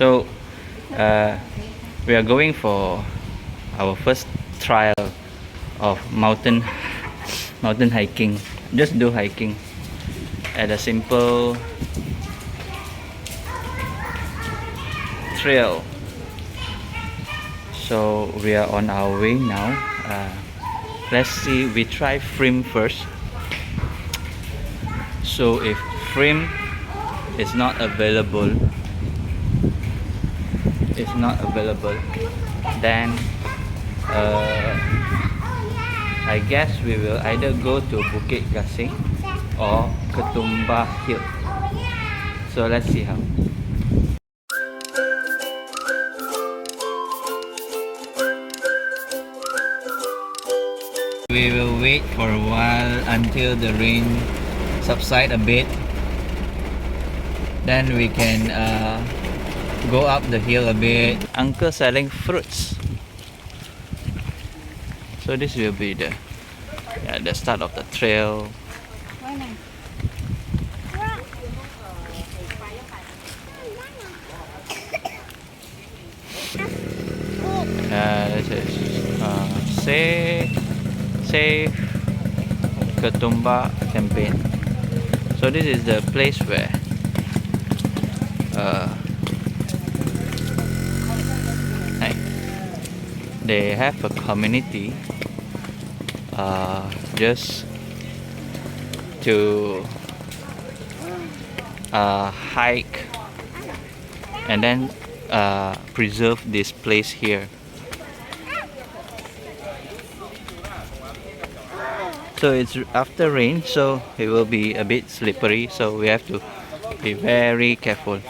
So we are going for our first trial of mountain hiking. Just do hiking at a simple trail. So we are on our way now. Let's see, we try Frim first. So if Frim is not available, then I guess we will either go to Bukit Gasing or Ketumbar Hill. So let's see how. We will wait for a while until the rain subside a bit. Then we can go up the hill a bit. Uncle selling fruits. So this will be the start of the trail. This is safe Katumba campaign. So this is the place where they have a community just to hike and then preserve this place here. So it's after rain, so it will be a bit slippery, so we have to be very careful.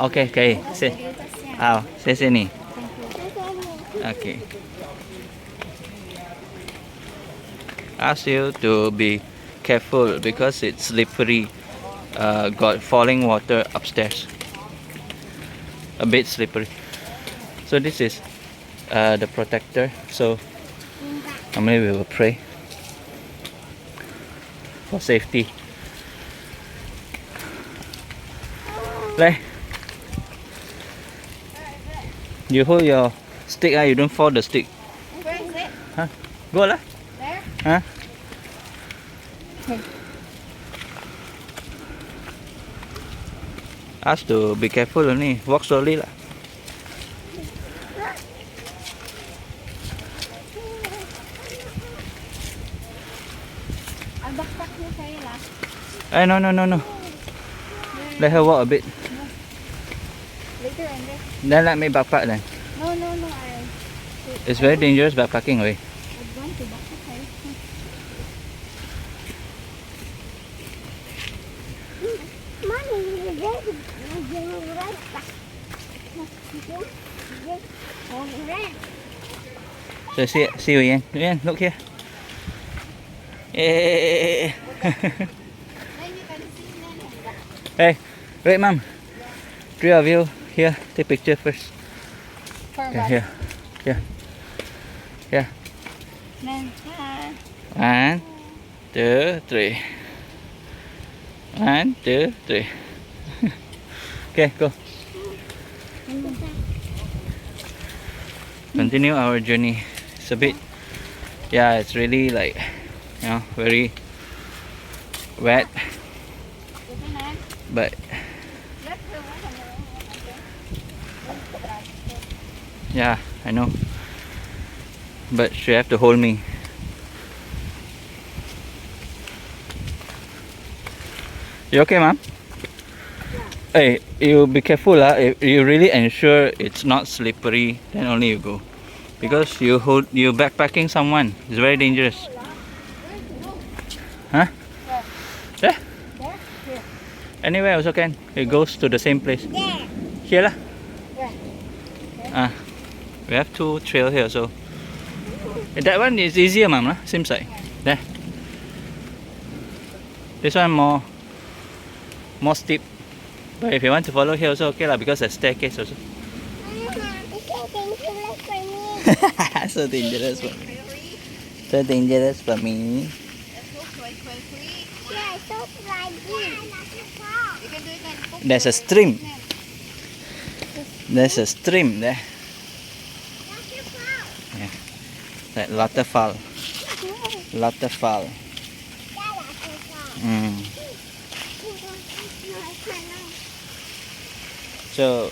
OK 可以，好，谢谢你。OK. Ask you to be careful because it's slippery. Got falling water upstairs. A bit slippery. So this is the protector. So normally we will pray for safety. Like, you hold your stick, you don't fall the stick. Where is it? Huh? Go lah. There? Huh? Ask to be careful only. Walk slowly lah. Ang backpack niya sa'yo lah. Hey, no. Let her walk a bit. Later and there. Then let me backpack then. No. It's very dangerous backpacking away. I want to backpack sa'yo. So see you Ian. Ian, look here. Hey. Hey, wait mom. Three of you here, take picture first. Okay, here. Then, 1, 2, 3. 1, 2, 3. Okay, go. Continue our journey. It's a bit, it's really like, very wet, but yeah, I know, but she have to hold me. You okay, mom? Hey, you be careful lah. If you really ensure it's not slippery, then only you go, because you backpacking someone. It's very dangerous. Huh? There? Anywhere also can. It goes to the same place. Here lah. We have 2 trail here, so that one is easier, ma'am. Seems like there. This one more steep. But if you want to follow here also okay lah, because there's staircase also. It's so dangerous for me. So dangerous one. So dangerous for me. Let's go quickly. Yeah, so slimy. You can do it and There's a stream. There's a stream there. Yeah. That waterfall. Waterfall. So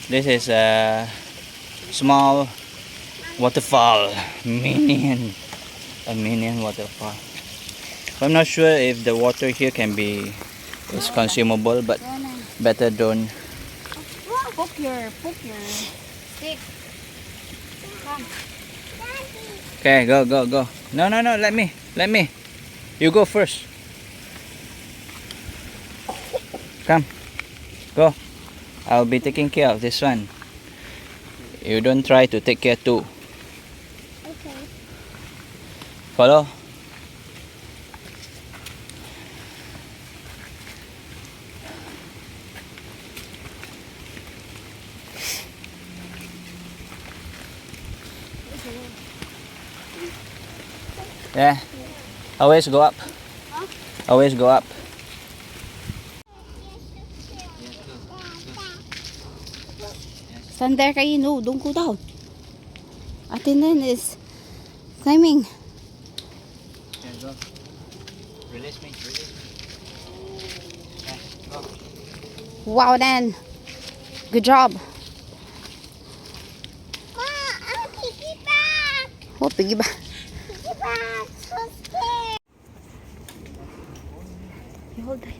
this is a small waterfall, a minion waterfall. I'm not sure if the water here is consumable, but better don't. Poke your stick. Come. Okay, go. No, let me. You go first. Come, go. I'll be taking care of this one. You don't try to take care too. Okay. Follow. Yeah. Always go up. Always go up. Stand there kayo. No, don't go down. Attendant is climbing. Yeah, go. Release me. Yeah, go. Wow, Dan. Good job. I'll piggyback. Oh, piggyback. Piggyback. So scared. You hold it.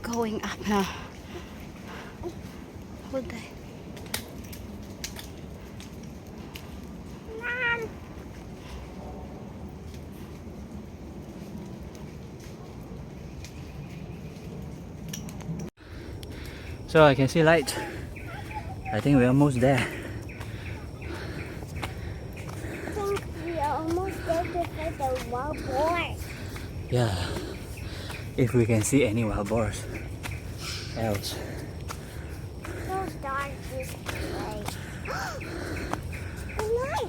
Going up now. Hold it. Mom. So I can see light. I think we're almost there. I think we are almost there to find the wild boar. Yeah. If we can see any wild boars. Else. So dark this way.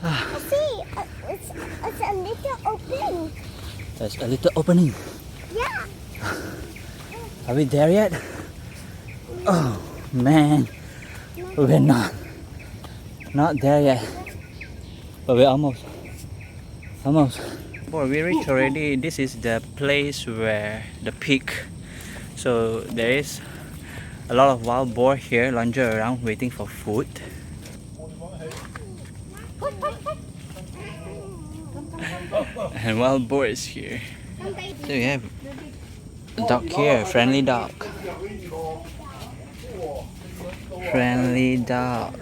I see. It's a little opening. There's a little opening. Yeah. Are we there yet? Oh man. We're not there yet. But we're almost. Before we reach already, this is the place where the peak. So there is a lot of wild boar here lounging around waiting for food. And wild boar is here. So we have a dog here, friendly dog. Friendly dog.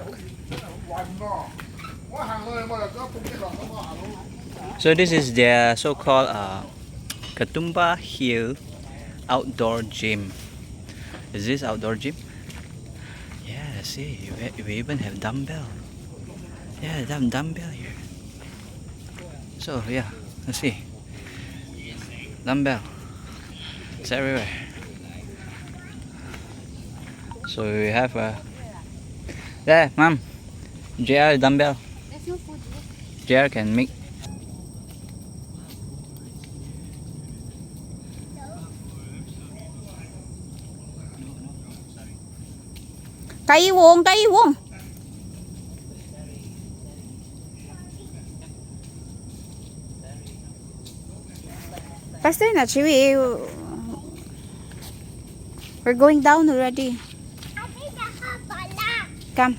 So this is their so-called Katumba Hill outdoor gym. Is this outdoor gym? Yeah, see, we even have dumbbell. Yeah, dumbbell here. So yeah, let's see. Dumbbell. It's everywhere. So we have there, mom. JR dumbbell. There's no food. JR can make. Cây vuông. Faster na, Chewy. We're going down already. I think the hot Come.